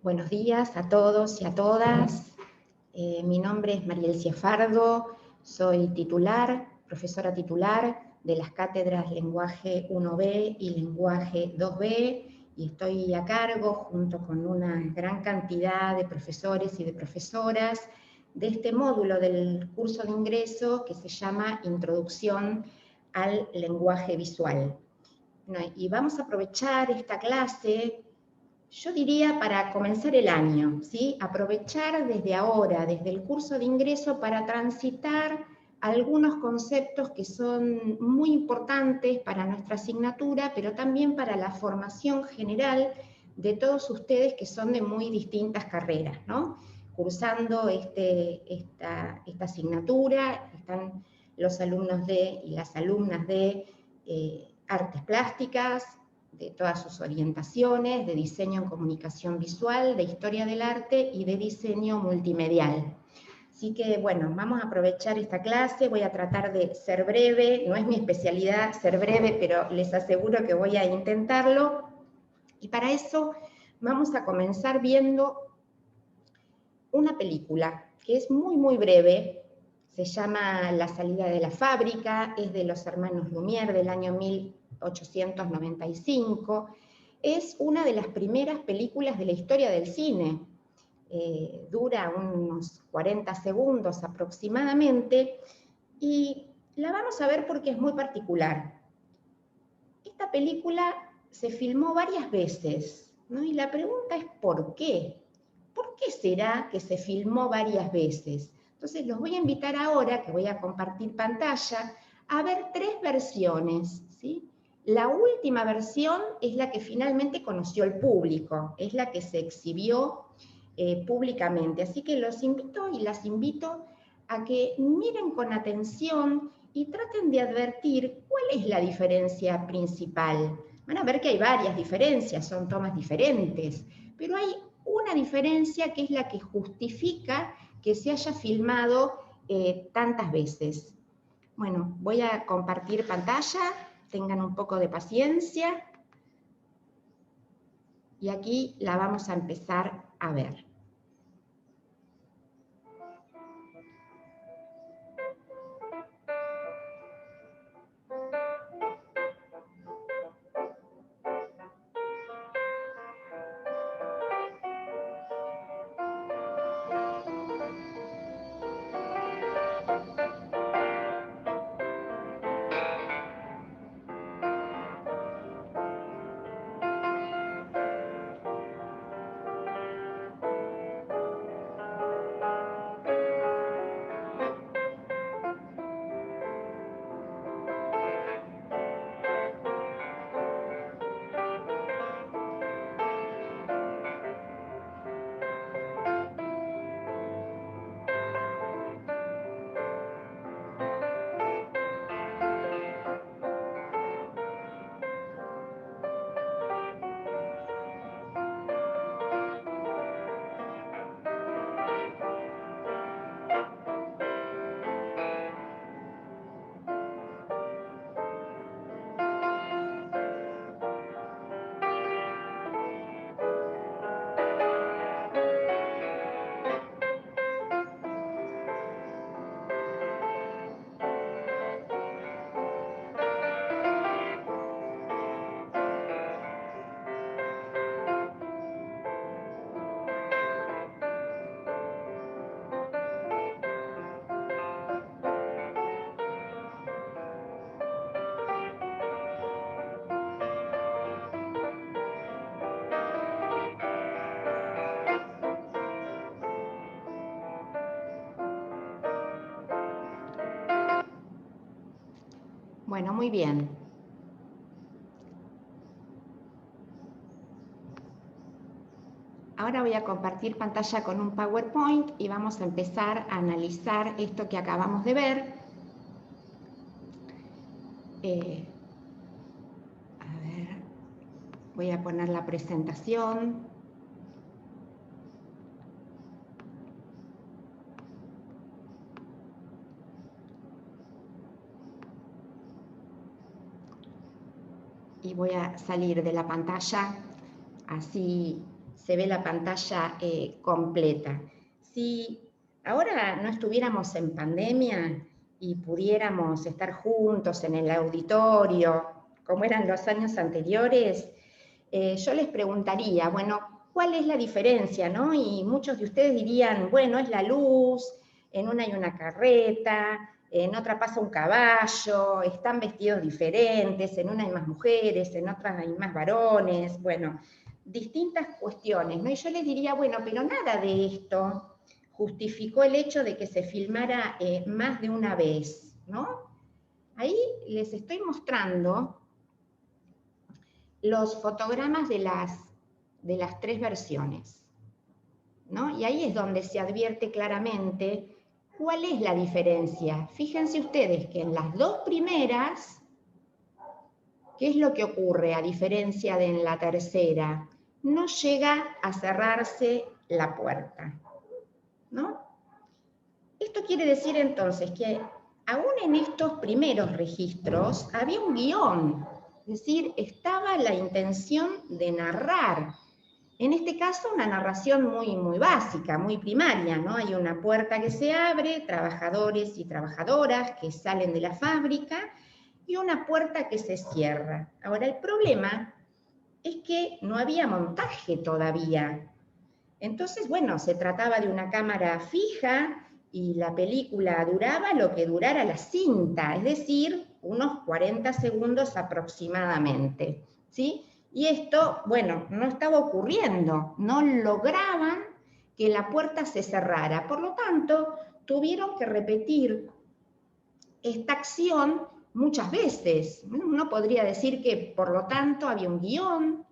Buenos días a todos y a todas. Mi nombre es Marielcia Fardo, soy profesora titular de las cátedras Lenguaje 1B y Lenguaje 2B, y estoy a cargo, junto con una gran cantidad de profesores y de profesoras, de este módulo del curso de ingreso que se llama Introducción al Lenguaje Visual. Y vamos a aprovechar esta clase, yo diría, para comenzar el año, ¿sí? Aprovechar desde ahora, desde el curso de ingreso, para transitar algunos conceptos que son muy importantes para nuestra asignatura, pero también para la formación general de todos ustedes que son de muy distintas carreras, ¿no? Cursando esta asignatura están los alumnos y las alumnas de artes plásticas, de todas sus orientaciones, de diseño en comunicación visual, de historia del arte y de diseño multimedial. Así que, bueno, vamos a aprovechar esta clase, voy a tratar de ser breve, no es mi especialidad ser breve, pero les aseguro que voy a intentarlo. Y para eso vamos a comenzar viendo una película que es muy, muy breve, se llama La salida de la fábrica, es de los hermanos Lumière del año 1895, es una de las primeras películas de la historia del cine, dura unos 40 segundos aproximadamente, y la vamos a ver porque es muy particular. Esta película se filmó varias veces, ¿no? Y la pregunta es ¿por qué? ¿Por qué será que se filmó varias veces? Entonces los voy a invitar ahora, que voy a compartir pantalla, a ver tres versiones, ¿sí? La última versión es la que finalmente conoció el público, es la que se exhibió públicamente. Así que los invito y las invito a que miren con atención y traten de advertir cuál es la diferencia principal. Van a ver que hay varias diferencias, son tomas diferentes, pero hay una diferencia que es la que justifica que se haya filmado tantas veces. Bueno, voy a compartir pantalla, tengan un poco de paciencia, y aquí la vamos a empezar a ver. Bueno, muy bien. Ahora voy a compartir pantalla con un PowerPoint y vamos a empezar a analizar esto que acabamos de ver. A ver, voy a poner la presentación. Y voy a salir de la pantalla, así se ve la pantalla completa. Si ahora no estuviéramos en pandemia y pudiéramos estar juntos en el auditorio, como eran los años anteriores, yo les preguntaría, bueno, ¿cuál es la diferencia, no? Y muchos de ustedes dirían, bueno, es la luz, en una hay una carreta, en otra pasa un caballo, están vestidos diferentes, en una hay más mujeres, en otras hay más varones, bueno, distintas cuestiones, ¿no? Y yo les diría, bueno, pero nada de esto justificó el hecho de que se filmara más de una vez, ¿no? Ahí les estoy mostrando los fotogramas de las tres versiones, ¿no? Y ahí es donde se advierte claramente cuál es la diferencia. Fíjense ustedes que en las dos primeras, ¿qué es lo que ocurre a diferencia de en la tercera? No llega a cerrarse la puerta, ¿no? Esto quiere decir entonces que aún en estos primeros registros había un guión, es decir, estaba la intención de narrar. En este caso, una narración muy básica, muy primaria, ¿no? Hay una puerta que se abre, trabajadores y trabajadoras que salen de la fábrica, y una puerta que se cierra. Ahora, el problema es que no había montaje todavía. Entonces, bueno, se trataba de una cámara fija y la película duraba lo que durara la cinta, es decir, unos 40 segundos aproximadamente, ¿sí? Y esto, bueno, no estaba ocurriendo, no lograban que la puerta se cerrara, por lo tanto, tuvieron que repetir esta acción muchas veces. Uno podría decir que, por lo tanto, había un guión,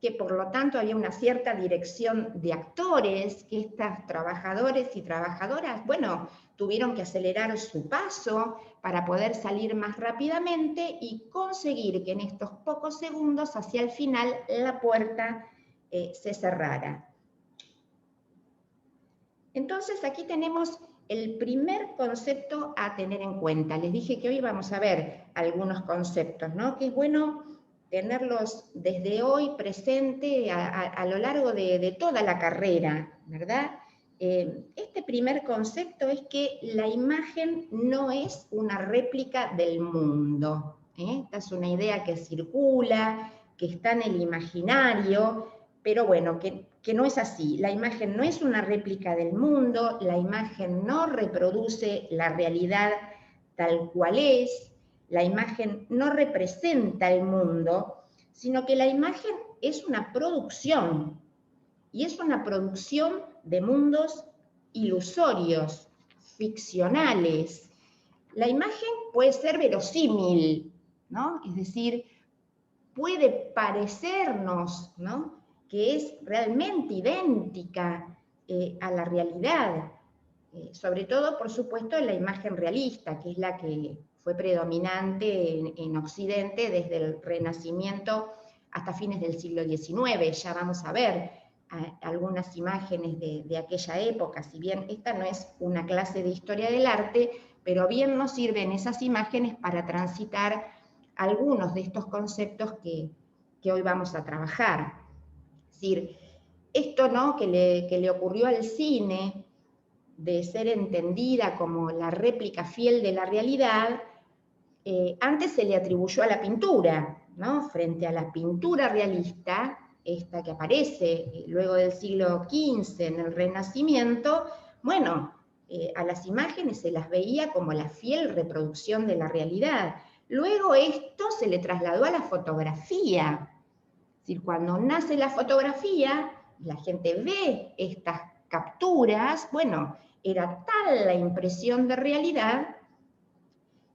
que por lo tanto había una cierta dirección de actores, que estos trabajadores y trabajadoras, bueno, tuvieron que acelerar su paso para poder salir más rápidamente y conseguir que en estos pocos segundos, hacia el final, la puerta se cerrara. Entonces aquí tenemos el primer concepto a tener en cuenta. Les dije que hoy vamos a ver algunos conceptos, ¿no? Que es bueno tenerlos desde hoy presente a lo largo de toda la carrera, ¿verdad? Este primer concepto es que la imagen no es una réplica del mundo. Esta es una idea que circula, que está en el imaginario, pero bueno, que no es así. La imagen no es una réplica del mundo, la imagen no reproduce la realidad tal cual es, la imagen no representa el mundo, sino que la imagen es una producción, y es una producción de mundos ilusorios, ficcionales. La imagen puede ser verosímil, ¿no? Es decir, puede parecernos, ¿no?, que es realmente idéntica a la realidad, sobre todo, por supuesto, en la imagen realista, que es la que fue predominante en Occidente desde el Renacimiento hasta fines del siglo XIX. Ya vamos a ver algunas imágenes de aquella época, si bien esta no es una clase de historia del arte, pero bien nos sirven esas imágenes para transitar algunos de estos conceptos que hoy vamos a trabajar. Es decir, esto, ¿no?, que le ocurrió al cine, de ser entendida como la réplica fiel de la realidad, antes se le atribuyó a la pintura, ¿no? Frente a la pintura realista, esta que aparece luego del siglo XV en el Renacimiento, bueno, a las imágenes se las veía como la fiel reproducción de la realidad. Luego esto se le trasladó a la fotografía. Es decir, cuando nace la fotografía, la gente ve estas capturas, bueno, era tal la impresión de realidad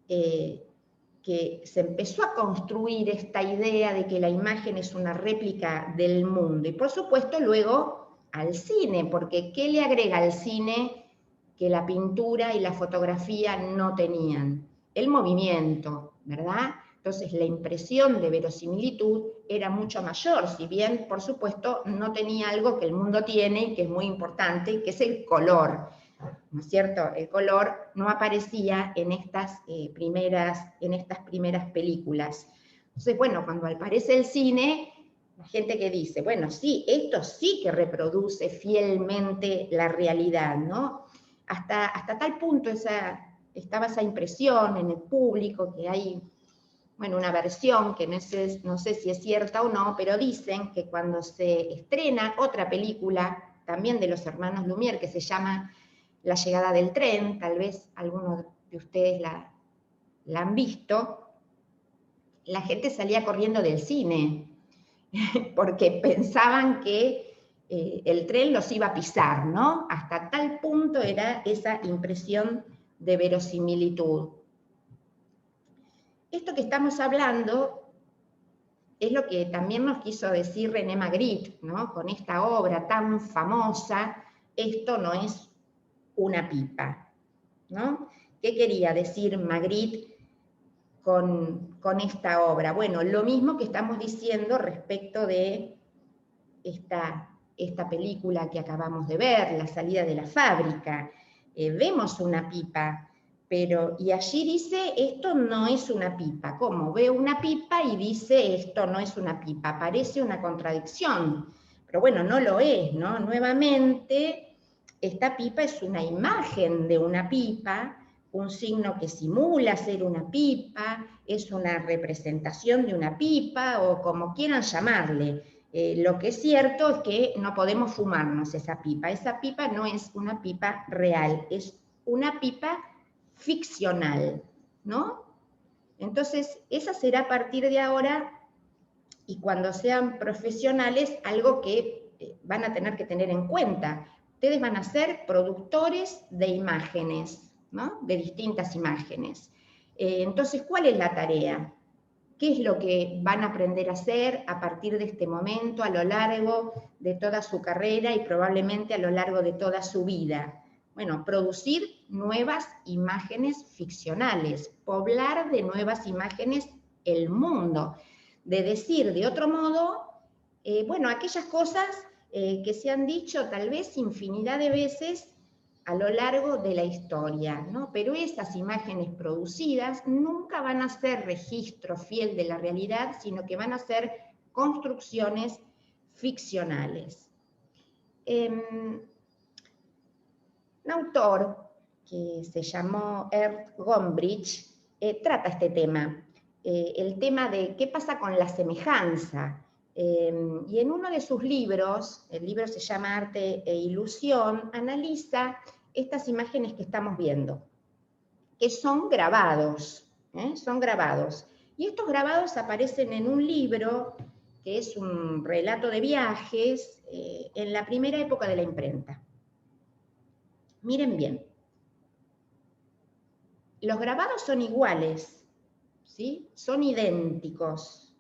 que se empezó a construir esta idea de que la imagen es una réplica del mundo. Y por supuesto luego al cine, porque ¿qué le agrega al cine que la pintura y la fotografía no tenían? El movimiento, ¿verdad? Entonces la impresión de verosimilitud era mucho mayor, si bien, por supuesto, no tenía algo que el mundo tiene y que es muy importante, que es el color, ¿no es cierto? El color no aparecía en estas primeras películas. Entonces, bueno, cuando aparece el cine, La gente que dice, bueno, sí, esto sí que reproduce fielmente la realidad, ¿no? Hasta tal punto estaba esa impresión en el público que hay, bueno, una versión que no sé si es cierta o no, pero dicen que cuando se estrena otra película, también de los hermanos Lumière, que se llama La llegada del tren, tal vez algunos de ustedes la han visto, la gente salía corriendo del cine, porque pensaban que el tren los iba a pisar, ¿no? Hasta tal punto era esa impresión de verosimilitud. Esto que estamos hablando es lo que también nos quiso decir René Magritte, ¿no? Con esta obra tan famosa, esto no es una pipa, ¿no? ¿Qué quería decir Magritte con esta obra? Bueno, lo mismo que estamos diciendo respecto de esta película que acabamos de ver, La salida de la fábrica. Vemos una pipa, y allí dice, esto no es una pipa. ¿Cómo? Ve una pipa y dice, esto no es una pipa. Parece una contradicción, pero bueno, no lo es, ¿no? Nuevamente, esta pipa es una imagen de una pipa, un signo que simula ser una pipa, es una representación de una pipa, o como quieran llamarle. Lo que es cierto es que no podemos fumarnos esa pipa no es una pipa real, es una pipa ficcional, ¿no? Entonces, esa será a partir de ahora, y cuando sean profesionales, algo que van a tener que tener en cuenta. Ustedes van a ser productores de imágenes, ¿no? De distintas imágenes. Entonces, ¿cuál es la tarea? ¿Qué es lo que van a aprender a hacer a partir de este momento, a lo largo de toda su carrera y probablemente a lo largo de toda su vida? Bueno, producir nuevas imágenes ficcionales, poblar de nuevas imágenes el mundo, de decir de otro modo, bueno, aquellas cosas que se han dicho tal vez infinidad de veces a lo largo de la historia, ¿no? Pero esas imágenes producidas nunca van a ser registro fiel de la realidad, sino que van a ser construcciones ficcionales. Un autor que se llamó Ernst Gombrich trata este tema, el tema de qué pasa con la semejanza. Y en uno de sus libros, el libro se llama Arte e Ilusión, analiza estas imágenes que estamos viendo, que son grabados, son grabados. Y estos grabados aparecen en un libro que es un relato de viajes en la primera época de la imprenta. Miren bien, los grabados son iguales, ¿sí? Son idénticos,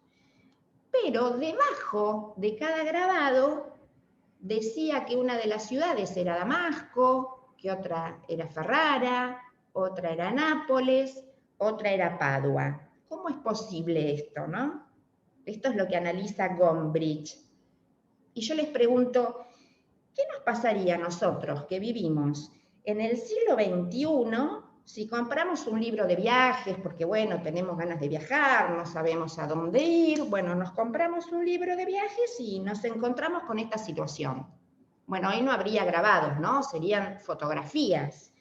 pero debajo de cada grabado decía que una de las ciudades era Damasco, que otra era Ferrara, otra era Nápoles, otra era Padua. ¿Cómo es posible esto, no? Esto es lo que analiza Gombrich. Y yo les pregunto, ¿qué nos pasaría a nosotros que vivimos en el siglo XXI si compramos un libro de viajes, porque bueno, tenemos ganas de viajar, no sabemos a dónde ir, bueno, nos compramos un libro de viajes y nos encontramos con esta situación? Bueno, ahí no habría grabados, ¿no? Serían fotografías.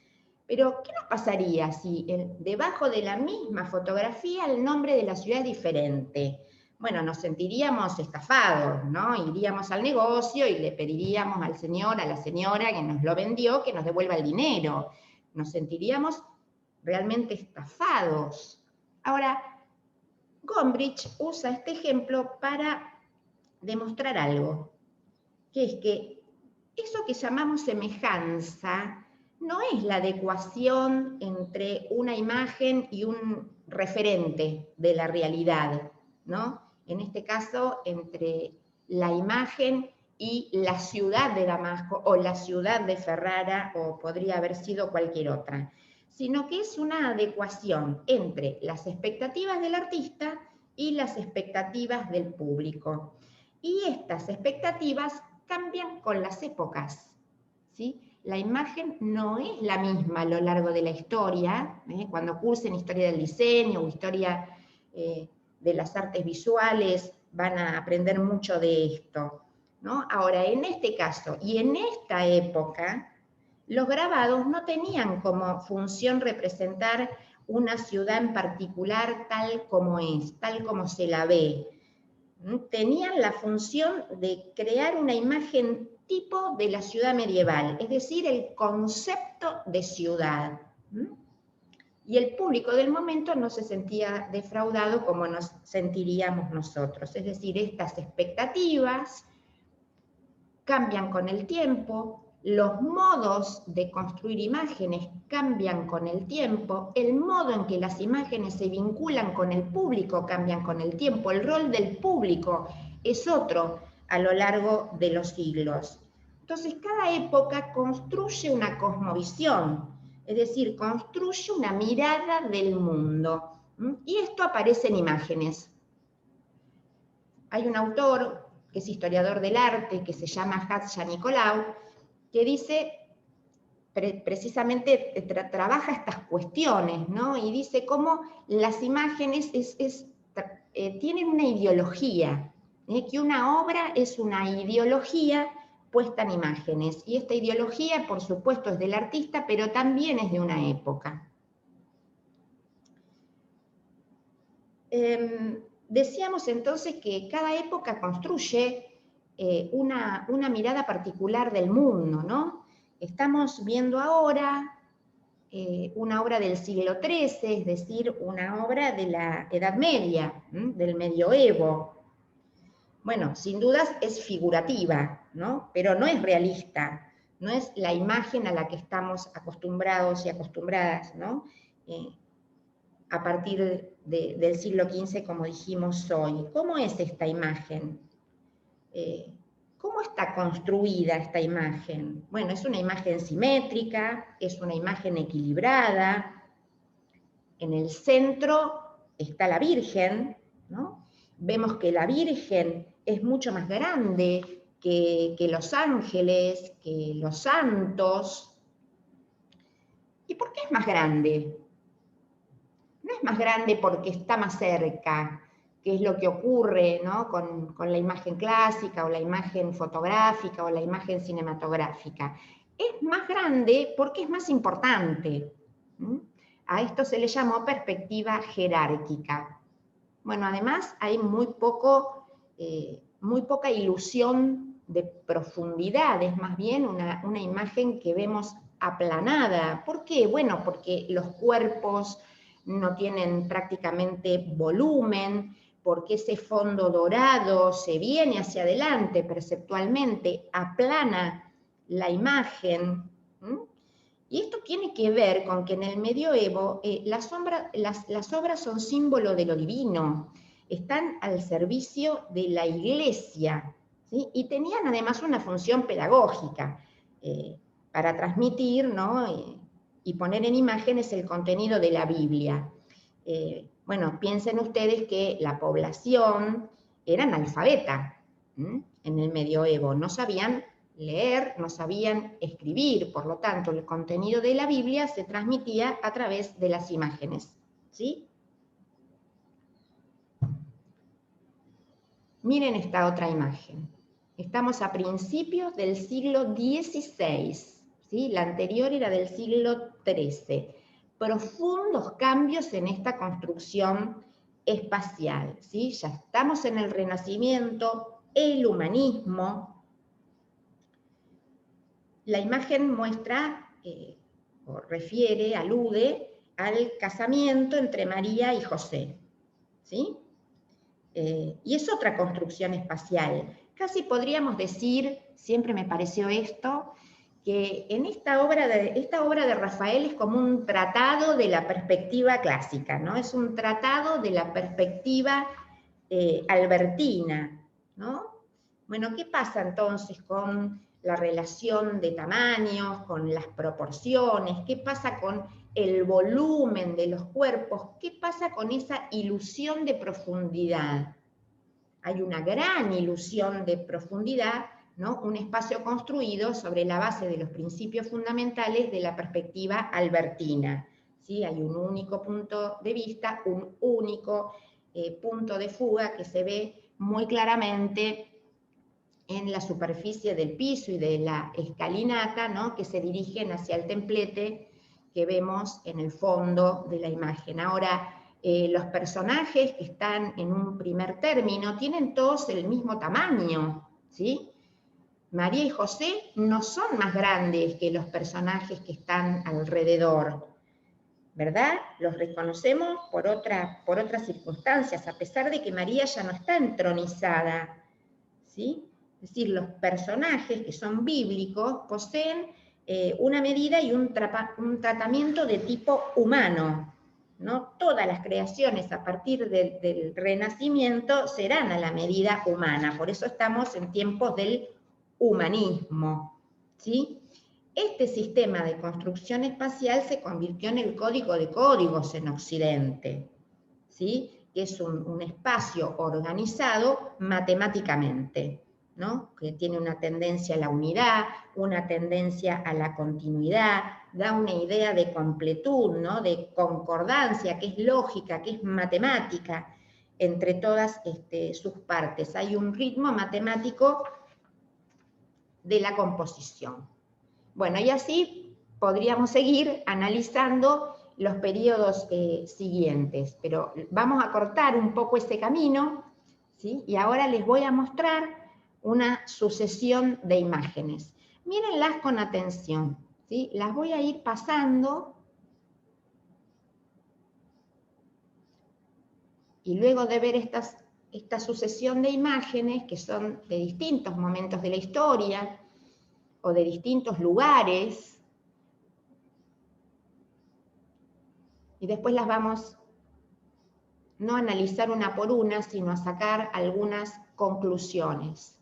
Pero, ¿qué nos pasaría si debajo de la misma fotografía el nombre de la ciudad es diferente? Bueno, nos sentiríamos estafados, ¿no? Iríamos al negocio y le pediríamos al señor, a la señora que nos lo vendió, que nos devuelva el dinero. Nos sentiríamos realmente estafados. Ahora, Gombrich usa este ejemplo para demostrar algo, que es que eso que llamamos semejanza no es la adecuación entre una imagen y un referente de la realidad, ¿no? En este caso, entre la imagen y la ciudad de Damasco, o la ciudad de Ferrara, o podría haber sido cualquier otra, sino que es una adecuación entre las expectativas del artista y las expectativas del público. Y estas expectativas cambian con las épocas, ¿sí? La imagen no es la misma a lo largo de la historia, cuando cursen historia del diseño o historia de las artes visuales, van a aprender mucho de esto, ¿no? Ahora, en este caso y en esta época, los grabados no tenían como función representar una ciudad en particular tal como es, tal como se la ve. Tenían la función de crear una imagen tipo de la ciudad medieval, es decir, el concepto de ciudad. Y el público del momento no se sentía defraudado como nos sentiríamos nosotros. Es decir, estas expectativas cambian con el tiempo, los modos de construir imágenes cambian con el tiempo, el modo en que las imágenes se vinculan con el público cambian con el tiempo, el rol del público es otro a lo largo de los siglos. Entonces, cada época construye una cosmovisión, es decir, construye una mirada del mundo. Y esto aparece en imágenes. Hay un autor que es historiador del arte, que se llama Hatja Nicolau, que dice, precisamente trabaja estas cuestiones, ¿no? Y dice cómo las imágenes tienen una ideología, que una obra es una ideología puesta en imágenes, y esta ideología, por supuesto, es del artista, pero también es de una época. Decíamos entonces que cada época construye una mirada particular del mundo, ¿no? Estamos viendo ahora una obra del siglo XIII, es decir, una obra de la Edad Media, del medioevo. Bueno, sin dudas es figurativa, ¿no? Pero no es realista, no es la imagen a la que estamos acostumbrados y acostumbradas, ¿no? A partir del siglo XV, como dijimos hoy. ¿Cómo es esta imagen? ¿Cómo está construida esta imagen? Bueno, es una imagen simétrica, es una imagen equilibrada. En el centro está la Virgen, ¿no? Vemos que la Virgen es mucho más grande que los ángeles, que los santos. ¿Y por qué es más grande? No es más grande porque está más cerca, que es lo que ocurre, ¿no? con la imagen clásica o la imagen fotográfica o la imagen cinematográfica. Es más grande porque es más importante. A esto se le llamó perspectiva jerárquica. Bueno, además hay muy poca ilusión de profundidad, es más bien una imagen que vemos aplanada. ¿Por qué? Bueno, porque los cuerpos no tienen prácticamente volumen, porque ese fondo dorado se viene hacia adelante perceptualmente, aplana la imagen. Y esto tiene que ver con que en el medioevo las obras son símbolo de lo divino, están al servicio de la iglesia, ¿sí? Y tenían además una función pedagógica para transmitir, ¿no? Y poner en imágenes el contenido de la Biblia. Bueno, piensen ustedes que la población era analfabeta en el medioevo, no sabían leer, no sabían escribir, por lo tanto el contenido de la Biblia se transmitía a través de las imágenes, ¿sí? Miren esta otra imagen. Estamos a principios del siglo XVI, ¿sí? La anterior era del siglo XIII. Profundos cambios en esta construcción espacial, ¿sí? Ya estamos en el Renacimiento, el humanismo. La imagen muestra, o refiere, alude al casamiento entre María y José, ¿sí? Y es otra construcción espacial. Casi podríamos decir, siempre me pareció esto, que en esta obra de Rafael es como un tratado de la perspectiva clásica, ¿no? Es un tratado de la perspectiva albertina, ¿no? Bueno, ¿qué pasa entonces con la relación de tamaños, con las proporciones? ¿Qué pasa con el volumen de los cuerpos? ¿Qué pasa con esa ilusión de profundidad? Hay una gran ilusión de profundidad, ¿no? Un espacio construido sobre la base de los principios fundamentales de la perspectiva albertina. ¿Sí? Hay un único punto de vista, un único punto de fuga que se ve muy claramente en la superficie del piso y de la escalinata, ¿no?, que se dirigen hacia el templete que vemos en el fondo de la imagen. Ahora, los personajes que están en un primer término tienen todos el mismo tamaño, ¿sí? María y José no son más grandes que los personajes que están alrededor, ¿verdad? Los reconocemos por otras circunstancias, a pesar de que María ya no está entronizada, ¿sí? Es decir, los personajes que son bíblicos poseen una medida y un tratamiento de tipo humano, ¿no? Todas las creaciones a partir del Renacimiento serán a la medida humana, por eso estamos en tiempos del humanismo, ¿sí? Este sistema de construcción espacial se convirtió en el código de códigos en Occidente, ¿sí?, que es un espacio organizado matemáticamente, ¿no?, que tiene una tendencia a la unidad, una tendencia a la continuidad, da una idea de completud, ¿no?, de concordancia, que es lógica, que es matemática entre todas sus partes. Hay un ritmo matemático de la composición. Bueno, y así podríamos seguir analizando los periodos siguientes, pero vamos a cortar un poco ese camino, ¿sí? Y ahora les voy a mostrar una sucesión de imágenes. Mírenlas con atención, ¿sí? Las voy a ir pasando y luego de ver esta sucesión de imágenes, que son de distintos momentos de la historia o de distintos lugares, y después las vamos no a analizar una por una, sino a sacar algunas conclusiones.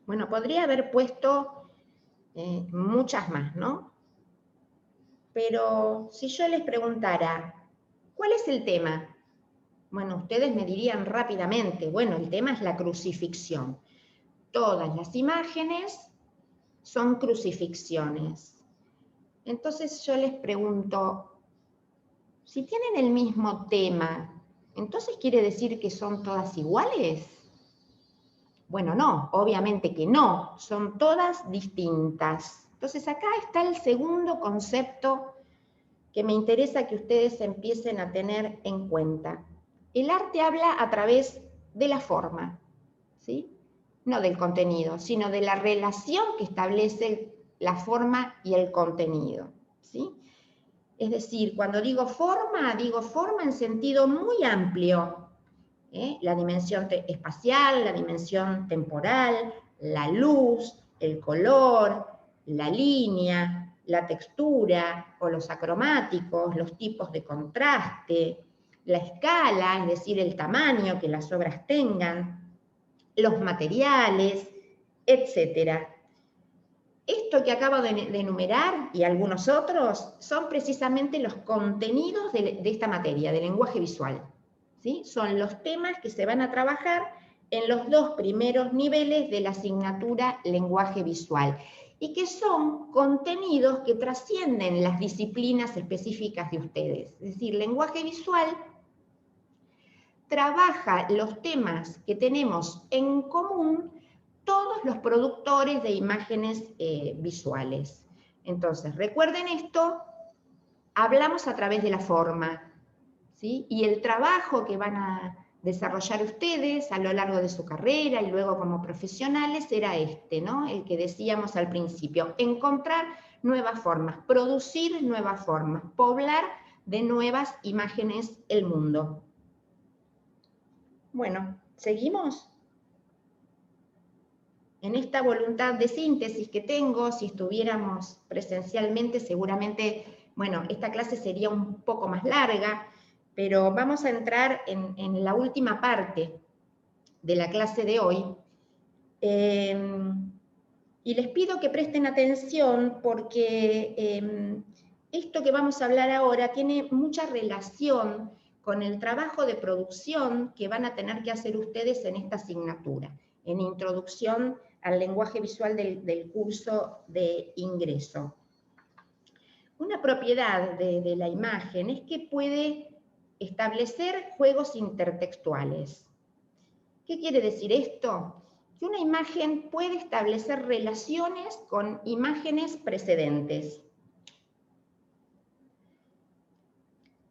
Bueno, podría haber puesto muchas más, ¿no? Pero si yo les preguntara, ¿cuál es el tema? Bueno, ustedes me dirían rápidamente, bueno, el tema es la crucifixión. Todas las imágenes son crucifixiones. Entonces yo les pregunto, si tienen el mismo tema, ¿entonces quiere decir que son todas iguales? Bueno, no, obviamente que no, son todas distintas. Entonces acá está el segundo concepto que me interesa que ustedes empiecen a tener en cuenta. El arte habla a través de la forma, ¿sí? No del contenido, sino de la relación que establece la forma y el contenido, ¿sí? Es decir, cuando digo forma en sentido muy amplio, la dimensión espacial, la dimensión temporal, la luz, el color, la línea, la textura o los acromáticos, los tipos de contraste, la escala, es decir, el tamaño que las obras tengan, los materiales, etc. Esto que acabo de enumerar y algunos otros son precisamente los contenidos de esta materia, del lenguaje visual, ¿sí? Son los temas que se van a trabajar en los dos primeros niveles de la asignatura lenguaje visual y que son contenidos que trascienden las disciplinas específicas de ustedes. Es decir, lenguaje visual trabaja los temas que tenemos en común todos los productores de imágenes visuales. Entonces, recuerden esto, hablamos a través de la forma, ¿sí? Y el trabajo que van a desarrollar ustedes a lo largo de su carrera y luego como profesionales será ¿no? El que decíamos al principio, encontrar nuevas formas, producir nuevas formas, poblar de nuevas imágenes el mundo. Bueno, ¿seguimos? En esta voluntad de síntesis que tengo, si estuviéramos presencialmente, seguramente, bueno, esta clase sería un poco más larga, pero vamos a entrar en la última parte de la clase de hoy. Y les pido que presten atención porque esto que vamos a hablar ahora tiene mucha relación con el trabajo de producción que van a tener que hacer ustedes en esta asignatura, en Introducción al Lenguaje Visual del curso de ingreso. Una propiedad de la imagen es que puede establecer juegos intertextuales. ¿Qué quiere decir esto? Que una imagen puede establecer relaciones con imágenes precedentes.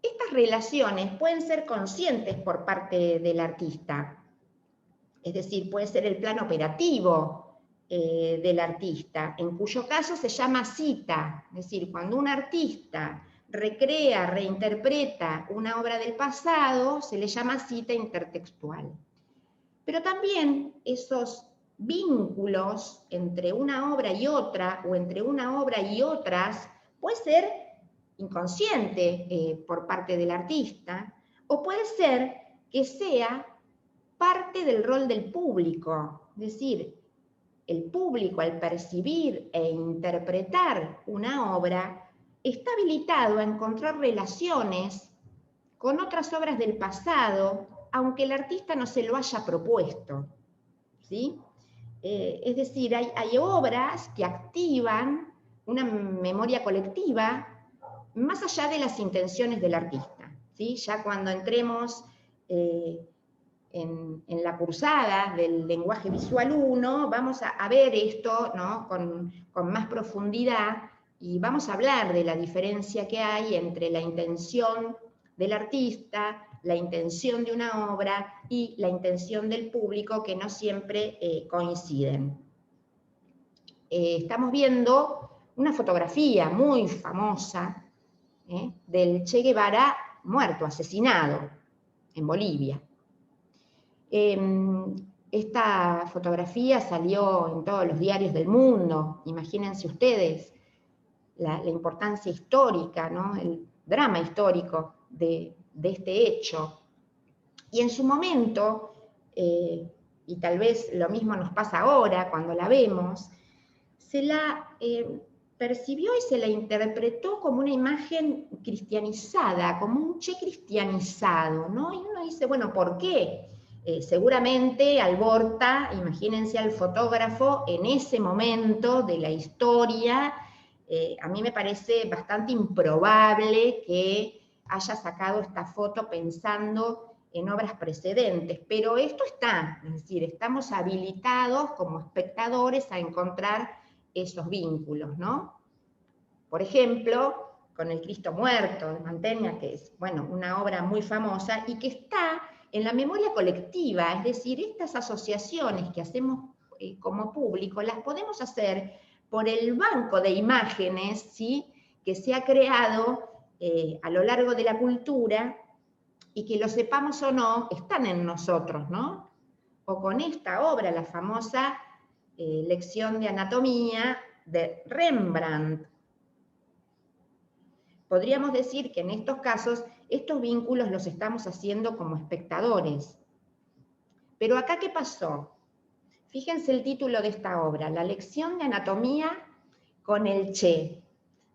Estas relaciones pueden ser conscientes por parte del artista, es decir, puede ser el plano operativo del artista, en cuyo caso se llama cita, es decir, cuando un artista recrea, reinterpreta una obra del pasado, se le llama cita intertextual. Pero también esos vínculos entre una obra y otra, o entre una obra y otras, puede ser inconsciente por parte del artista, o puede ser que sea parte del rol del público, es decir, el público al percibir e interpretar una obra está habilitado a encontrar relaciones con otras obras del pasado, aunque el artista no se lo haya propuesto, ¿sí? Es decir, hay obras que activan una memoria colectiva más allá de las intenciones del artista, ¿sí? Ya cuando entremos en la cursada del lenguaje visual 1, vamos a ver esto, ¿no? con más profundidad, y vamos a hablar de la diferencia que hay entre la intención del artista, la intención de una obra y la intención del público, que no siempre coinciden. Estamos viendo una fotografía muy famosa del Che Guevara muerto, asesinado, en Bolivia. Esta fotografía salió en todos los diarios del mundo, imagínense ustedes la importancia histórica, ¿no? El drama histórico de este hecho. Y en su momento, y tal vez lo mismo nos pasa ahora cuando la vemos, se la percibió y se la interpretó como una imagen cristianizada, como un Che cristianizado, ¿no? Y uno dice, bueno, ¿por qué? Seguramente Alborta, imagínense al fotógrafo en ese momento de la historia, a mí me parece bastante improbable que haya sacado esta foto pensando en obras precedentes, pero esto está, es decir, estamos habilitados como espectadores a encontrar esos vínculos, ¿no? Por ejemplo, con el Cristo Muerto de Mantegna, que es, bueno, una obra muy famosa y que está en la memoria colectiva, es decir, estas asociaciones que hacemos como público las podemos hacer por el banco de imágenes, ¿sí?, que se ha creado a lo largo de la cultura, y que lo sepamos o no, están en nosotros, ¿no? O con esta obra, la famosa Lección de Anatomía de Rembrandt. Podríamos decir que en estos casos, estos vínculos los estamos haciendo como espectadores. Pero acá, ¿qué pasó? Fíjense el título de esta obra, La Lección de Anatomía con el Che.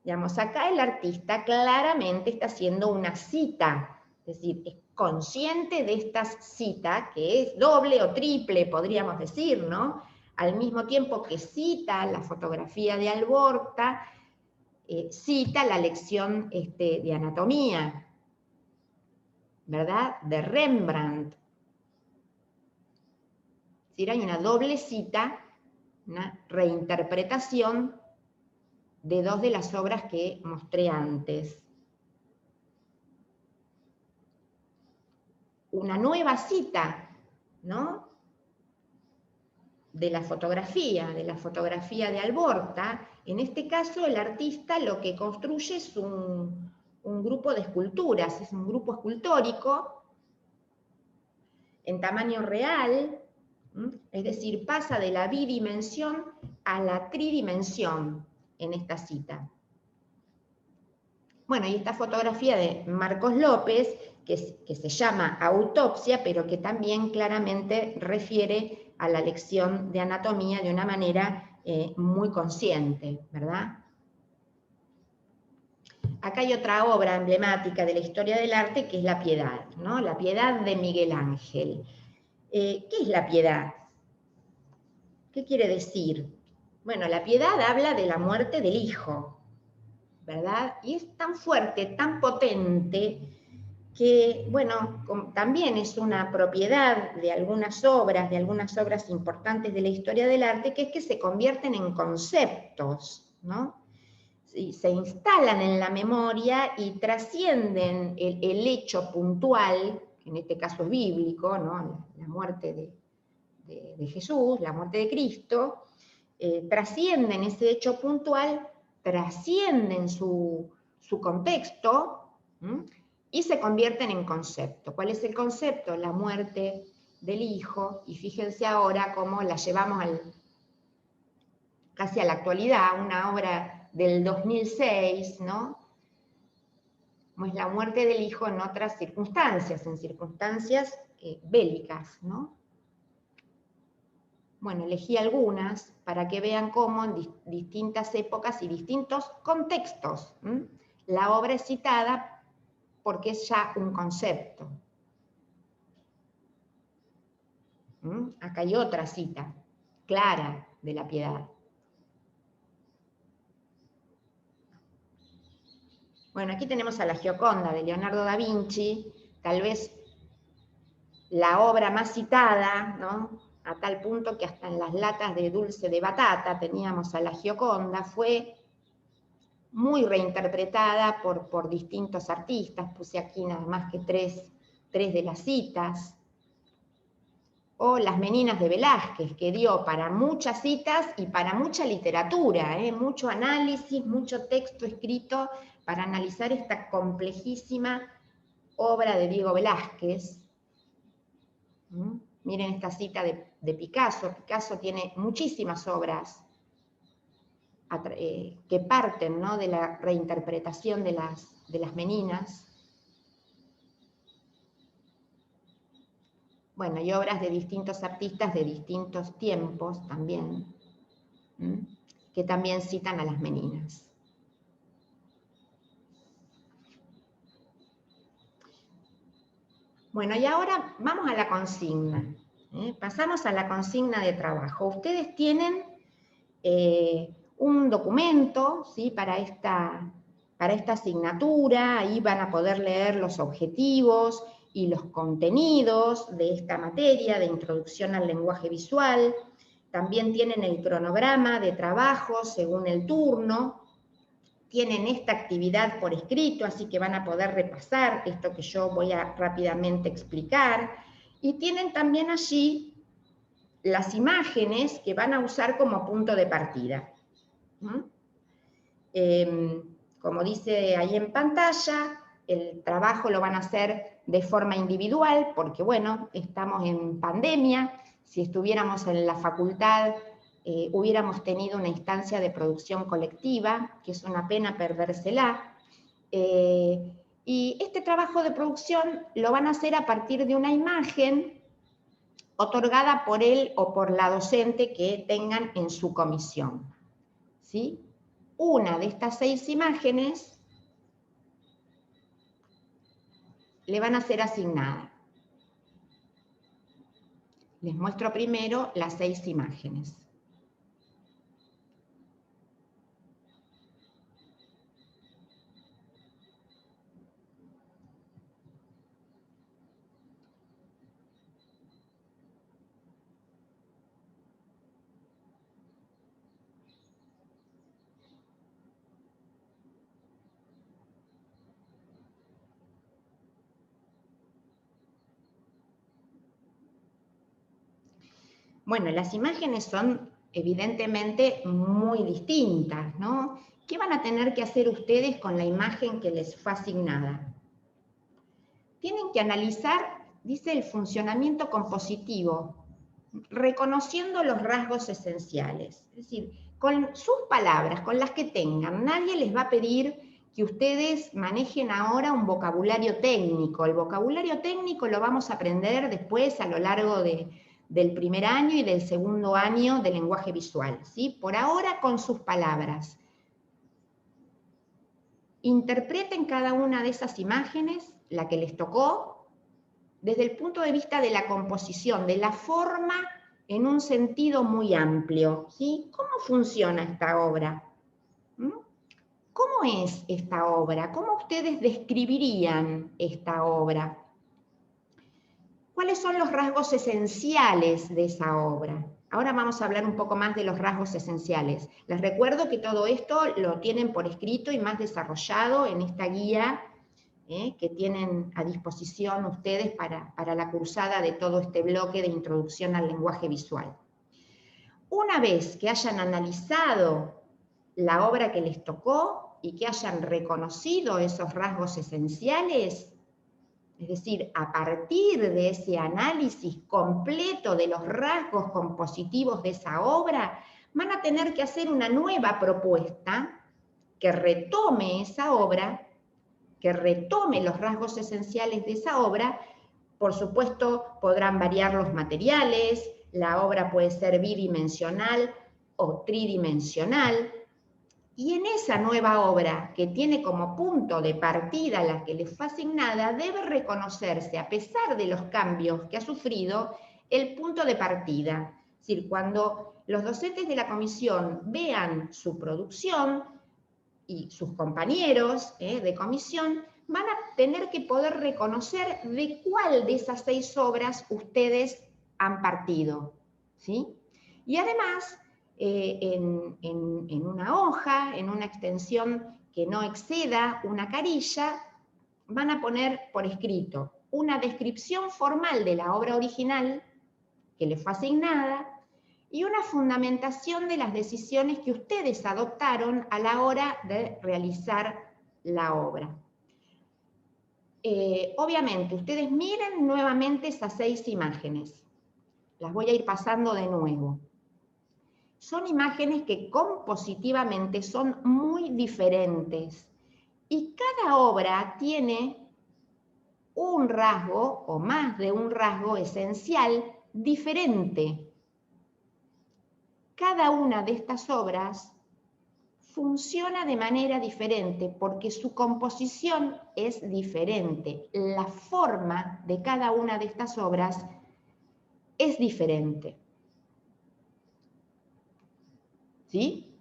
Digamos, acá el artista claramente está haciendo una cita, es decir, es consciente de esta cita, que es doble o triple, podríamos decir, ¿no? Al mismo tiempo que cita la fotografía de Alborta, cita la lección de anatomía, ¿verdad?, de Rembrandt. Es decir, hay una doble cita, una reinterpretación de dos de las obras que mostré antes. Una nueva cita, ¿no?, de la fotografía de Alborta. En este caso, el artista lo que construye es un grupo de esculturas, es un grupo escultórico en tamaño real, es decir, pasa de la bidimensión a la tridimensión en esta cita. Bueno, y esta fotografía de Marcos López, que se llama Autopsia, pero que también claramente refiere a la lección de anatomía de una manera muy consciente, ¿verdad? acá hay otra obra emblemática de la historia del arte que es La Piedad, ¿no? La Piedad de Miguel Ángel. ¿Qué es la piedad? ¿Qué quiere decir? Bueno, la piedad habla de la muerte del hijo, ¿verdad? Y es tan fuerte, tan potente, que, bueno, también es una propiedad de algunas obras importantes de la historia del arte, que es que se convierten en conceptos, ¿no? Y se instalan en la memoria y trascienden el hecho puntual, que en este caso es bíblico, ¿no? La muerte de Jesús, la muerte de Cristo, trascienden ese hecho puntual, trascienden su contexto, ¿m? Y se convierten en concepto. ¿Cuál es el concepto? La muerte del hijo, y fíjense ahora cómo la llevamos casi a la actualidad, una obra del 2006, ¿no? Como es la muerte del hijo en otras circunstancias, en circunstancias bélicas, ¿no? Bueno, elegí algunas para que vean cómo en distintas épocas y distintos contextos, la obra es citada porque es ya un concepto. Acá hay otra cita clara de la piedad. Bueno, aquí tenemos a la Gioconda de Leonardo da Vinci, tal vez la obra más citada, ¿no? A tal punto que hasta en las latas de dulce de batata teníamos a la Gioconda, fue muy reinterpretada por distintos artistas, puse aquí nada más que tres de las citas, o Las Meninas de Velázquez, que dio para muchas citas y para mucha literatura, mucho análisis, mucho texto escrito para analizar esta complejísima obra de Diego Velázquez. Miren esta cita de Picasso. Picasso tiene muchísimas obras que parten, ¿no?, de la reinterpretación de las meninas. Bueno, y obras de distintos artistas de distintos tiempos también, que también citan a las meninas. Bueno, y ahora vamos a la consigna. Pasamos a la consigna de trabajo. Ustedes tienen un documento, ¿sí?, para esta asignatura. Ahí van a poder leer los objetivos y los contenidos de esta materia de introducción al lenguaje visual. También tienen el cronograma de trabajo según el turno. Tienen esta actividad por escrito, así que van a poder repasar esto que yo voy a rápidamente explicar. Y tienen también allí las imágenes que van a usar como punto de partida. Como dice ahí en pantalla, el trabajo lo van a hacer de forma individual, porque bueno, estamos en pandemia. Si estuviéramos en la facultad, hubiéramos tenido una instancia de producción colectiva, que es una pena perdérsela. Y este trabajo de producción lo van a hacer a partir de una imagen otorgada por él o por la docente que tengan en su comisión, ¿sí? Una de estas 6 imágenes le van a ser asignadas. Les muestro primero las 6 imágenes. Bueno, las imágenes son evidentemente muy distintas, ¿no? ¿Qué van a tener que hacer ustedes con la imagen que les fue asignada? Tienen que analizar, dice, el funcionamiento compositivo, reconociendo los rasgos esenciales. Es decir, con sus palabras, con las que tengan, nadie les va a pedir que ustedes manejen ahora un vocabulario técnico. El vocabulario técnico lo vamos a aprender después a lo largo del primer año y del segundo año de lenguaje visual, ¿sí? Por ahora con sus palabras. Interpreten cada una de esas imágenes, la que les tocó, desde el punto de vista de la composición, de la forma en un sentido muy amplio, ¿sí? ¿Cómo funciona esta obra? ¿Mm? ¿Cómo es esta obra? ¿Cómo ustedes describirían esta obra? ¿Cuáles son los rasgos esenciales de esa obra? Ahora vamos a hablar un poco más de los rasgos esenciales. Les recuerdo que todo esto lo tienen por escrito y más desarrollado en esta guía que tienen a disposición ustedes para la cursada de todo este bloque de introducción al lenguaje visual. Una vez que hayan analizado la obra que les tocó y que hayan reconocido esos rasgos esenciales, es decir, a partir de ese análisis completo de los rasgos compositivos de esa obra, van a tener que hacer una nueva propuesta que retome esa obra, que retome los rasgos esenciales de esa obra. Por supuesto, podrán variar los materiales, la obra puede ser bidimensional o tridimensional, y en esa nueva obra, que tiene como punto de partida la que le fue asignada, debe reconocerse, a pesar de los cambios que ha sufrido, el punto de partida. Es decir, cuando los docentes de la comisión vean su producción y sus compañeros de comisión, van a tener que poder reconocer de cuál de esas 6 obras ustedes han partido, ¿sí? Y además, en una hoja, en una extensión que no exceda una carilla, van a poner por escrito una descripción formal de la obra original que les fue asignada y una fundamentación de las decisiones que ustedes adoptaron a la hora de realizar la obra. Obviamente, ustedes miren nuevamente esas 6 imágenes. Las voy a ir pasando de nuevo. Son imágenes que compositivamente son muy diferentes y cada obra tiene un rasgo o más de un rasgo esencial diferente. Cada una de estas obras funciona de manera diferente porque su composición es diferente. La forma de cada una de estas obras es diferente. ¿Sí?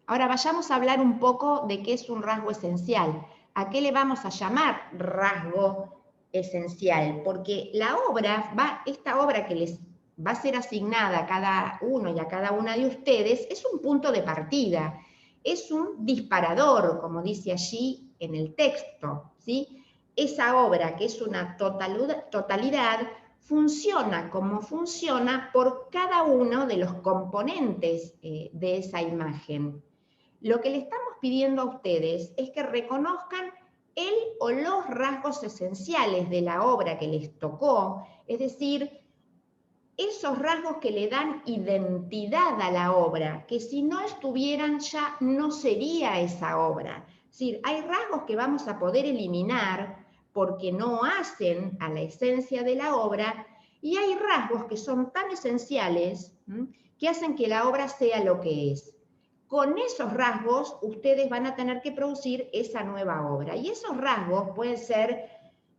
Ahora vayamos a hablar un poco de qué es un rasgo esencial. ¿A qué le vamos a llamar rasgo esencial? Porque la obra, esta obra que les va a ser asignada a cada uno y a cada una de ustedes, es un punto de partida, es un disparador, como dice allí en el texto, ¿sí? Esa obra, que es una totalidad, funciona como funciona por cada uno de los componentes de esa imagen. Lo que le estamos pidiendo a ustedes es que reconozcan el o los rasgos esenciales de la obra que les tocó, es decir, esos rasgos que le dan identidad a la obra, que si no estuvieran ya no sería esa obra. Es decir, hay rasgos que vamos a poder eliminar porque no hacen a la esencia de la obra, y hay rasgos que son tan esenciales que hacen que la obra sea lo que es. Con esos rasgos ustedes van a tener que producir esa nueva obra, y esos rasgos pueden ser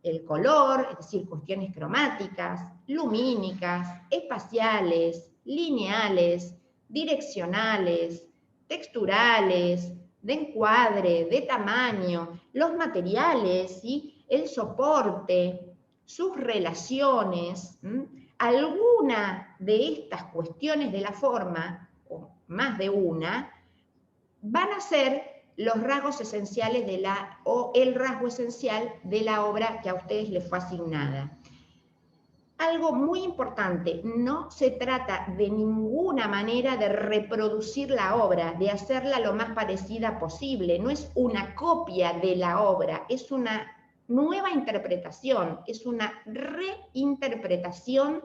el color, es decir, cuestiones cromáticas, lumínicas, espaciales, lineales, direccionales, texturales, de encuadre, de tamaño, los materiales, ¿sí? El soporte, sus relaciones. Alguna de estas cuestiones de la forma, o más de una, van a ser los rasgos esenciales o el rasgo esencial de la obra que a ustedes les fue asignada. Algo muy importante, no se trata de ninguna manera de reproducir la obra, de hacerla lo más parecida posible, no es una copia de la obra, es una nueva interpretación, es una reinterpretación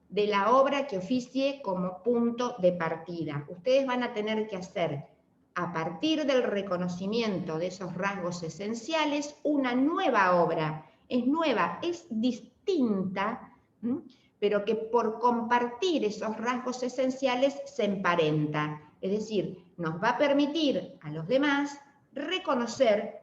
de la obra que oficie como punto de partida. Ustedes van a tener que hacer, a partir del reconocimiento de esos rasgos esenciales, una nueva obra. Es nueva, es distinta, pero que por compartir esos rasgos esenciales se emparenta. Es decir, nos va a permitir a los demás reconocer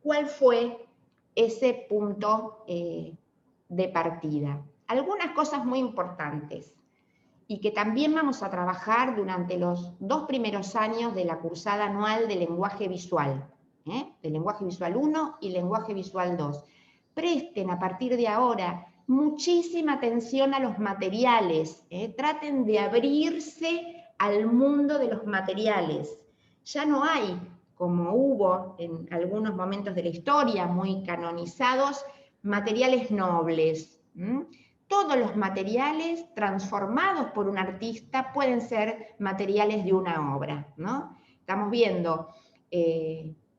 cuál fue ese punto de partida. Algunas cosas muy importantes y que también vamos a trabajar durante los 2 primeros años de la cursada anual de lenguaje visual, de lenguaje visual 1 y lenguaje visual 2. Presten a partir de ahora muchísima atención a los materiales, traten de abrirse al mundo de los materiales. Ya no hay, como hubo en algunos momentos de la historia muy canonizados, materiales nobles. Todos los materiales transformados por un artista pueden ser materiales de una obra, ¿no? Estamos viendo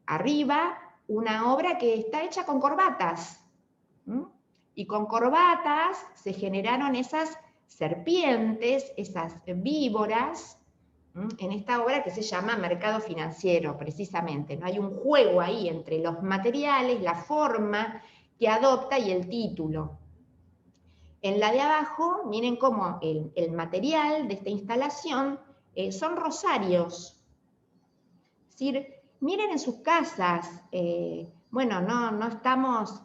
arriba una obra que está hecha con corbatas, y con corbatas se generaron esas serpientes, esas víboras, en esta obra que se llama Mercado Financiero, precisamente, ¿no? Hay un juego ahí entre los materiales, la forma que adopta y el título. En la de abajo, miren cómo el material de esta instalación son rosarios. Es decir, miren en sus casas, bueno, no estamos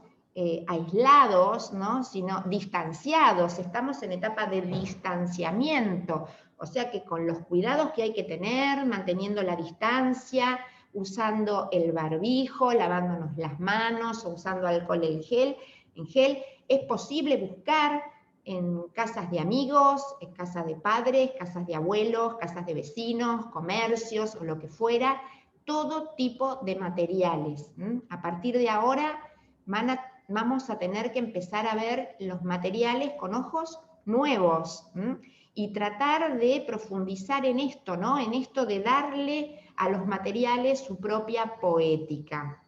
aislados, ¿no? Sino distanciados, estamos en etapa de distanciamiento, o sea que con los cuidados que hay que tener, manteniendo la distancia, usando el barbijo, lavándonos las manos, o usando alcohol en gel, es posible buscar en casas de amigos, en casas de padres, casas de abuelos, casas de vecinos, comercios o lo que fuera, todo tipo de materiales. A partir de ahora vamos a tener que empezar a ver los materiales con ojos nuevos y tratar de profundizar en esto, ¿no? En esto de darle a los materiales su propia poética.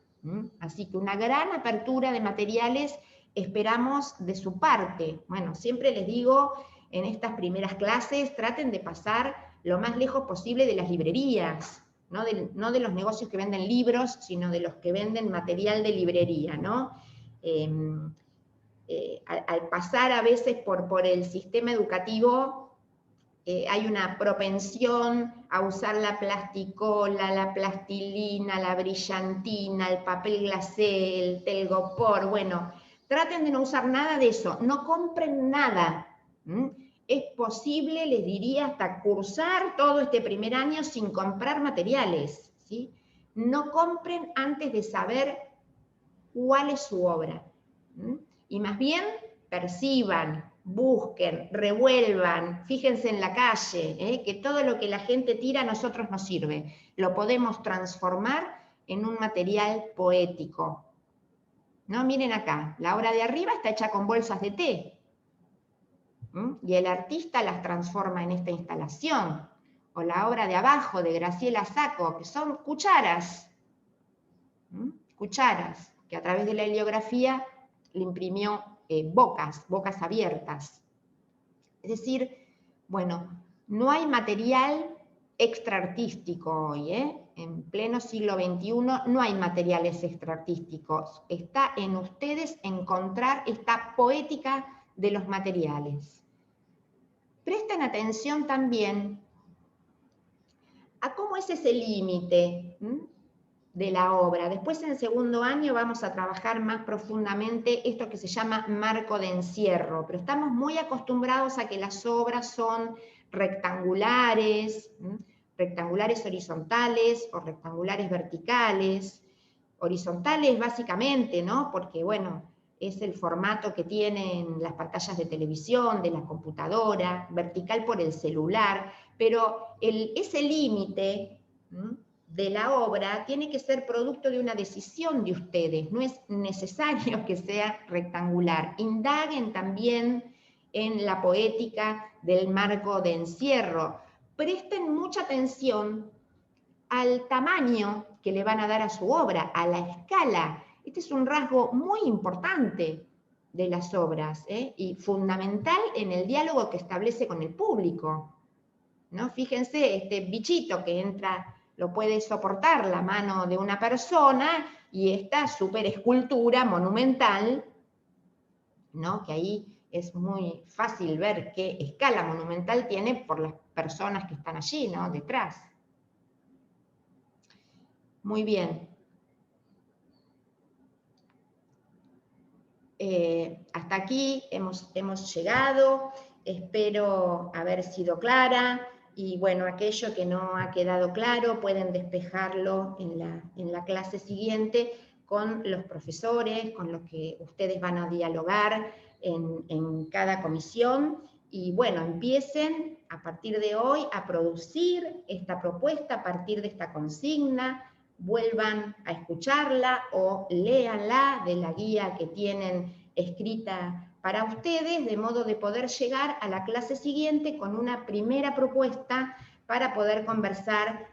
Así que una gran apertura de materiales esperamos de su parte. Bueno, siempre les digo en estas primeras clases, traten de pasar lo más lejos posible de las librerías, no de los negocios que venden libros, sino de los que venden material de librería, ¿no? Al pasar a veces por el sistema educativo, hay una propensión a usar la plasticola, la plastilina, la brillantina, el papel glacé, el telgopor. Bueno, traten de no usar nada de eso, no compren nada. Es posible, les diría, hasta cursar todo este primer año sin comprar materiales, ¿sí? No compren antes de saber cuál es su obra. Y más bien perciban, busquen, revuelvan, fíjense en la calle, que todo lo que la gente tira a nosotros nos sirve. Lo podemos transformar en un material poético. ¿No? Miren acá, la obra de arriba está hecha con bolsas de té. Y el artista las transforma en esta instalación. O la obra de abajo, de Graciela Sacco, que son cucharas. Cucharas, que a través de la heliografía le imprimió bocas abiertas. Es decir, bueno, no hay material extraartístico hoy, en pleno siglo XXI no hay materiales extraartísticos. Está en ustedes encontrar esta poética de los materiales. Presten atención también a cómo es ese límite de la obra. Después en segundo año vamos a trabajar más profundamente esto que se llama marco de encierro, pero estamos muy acostumbrados a que las obras son rectangulares, rectangulares horizontales o rectangulares verticales. Horizontales básicamente, ¿no? Porque, bueno, es el formato que tienen las pantallas de televisión, de la computadora, vertical por el celular, pero ese límite de la obra tiene que ser producto de una decisión de ustedes, no es necesario que sea rectangular. Indaguen también en la poética del marco de encierro. Presten mucha atención al tamaño que le van a dar a su obra, a la escala. Este es un rasgo muy importante de las obras, y fundamental en el diálogo que establece con el público, ¿no? Fíjense, este bichito que entra, lo puede soportar la mano de una persona, y esta super escultura monumental, ¿no? Que ahí es muy fácil ver qué escala monumental tiene por las personas que están allí, ¿no? Detrás. Muy bien. Hasta aquí hemos llegado, espero haber sido clara, y bueno, aquello que no ha quedado claro pueden despejarlo en la clase siguiente con los profesores, con los que ustedes van a dialogar en cada comisión, y bueno, empiecen a partir de hoy a producir esta propuesta a partir de esta consigna, vuelvan a escucharla o léanla de la guía que tienen escrita para ustedes, de modo de poder llegar a la clase siguiente con una primera propuesta para poder conversar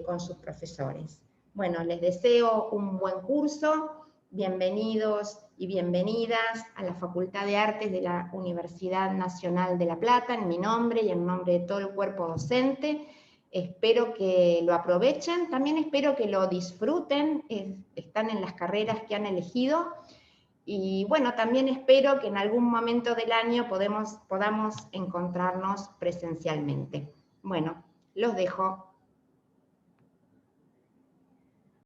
con sus profesores. Bueno, les deseo un buen curso, bienvenidos y bienvenidas a la Facultad de Artes de la Universidad Nacional de La Plata, en mi nombre y en nombre de todo el cuerpo docente. Espero que lo aprovechen, también espero que lo disfruten, están en las carreras que han elegido, y bueno, también espero que en algún momento del año podamos encontrarnos presencialmente. Bueno, los dejo.